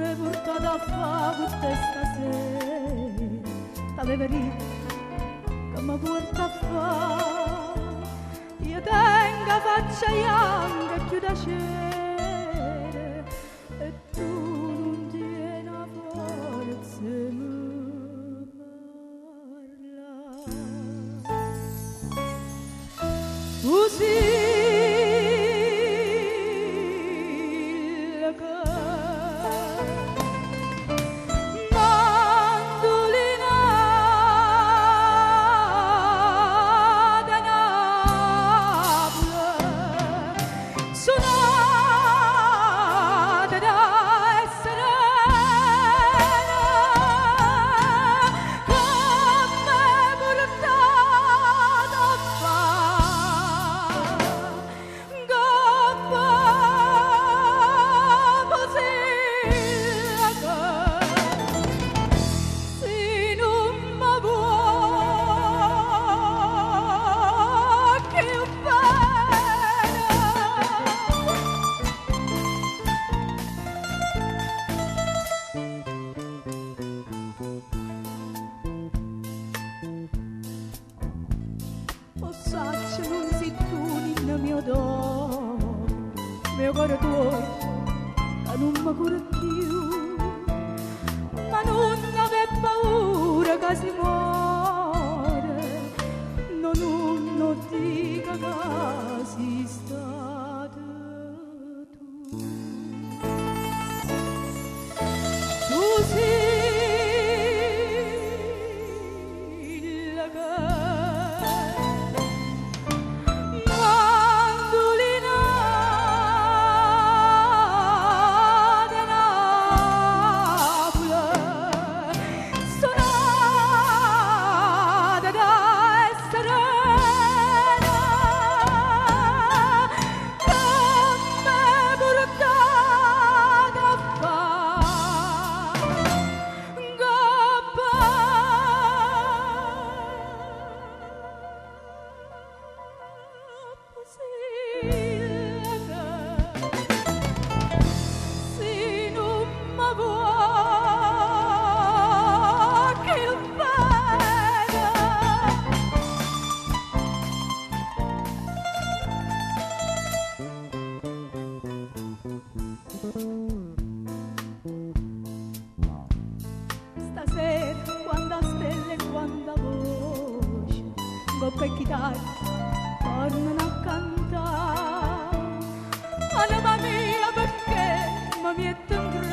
mi portato a fare questa stasera, t'aveva detto che mi porta a fare, io tengo faccia bianca e chiudo a cera, e tu non tieni a forza mi parla. Così Saccio non sei tu nel mio odore, mio cuore tuo che non mi cura più, ma non aver paura che si muore, non dica che sei stata tu. Tu sei stasera quando stelle e quando voce coppa e chitarra tornano a cantare, anima mia perché mi mette in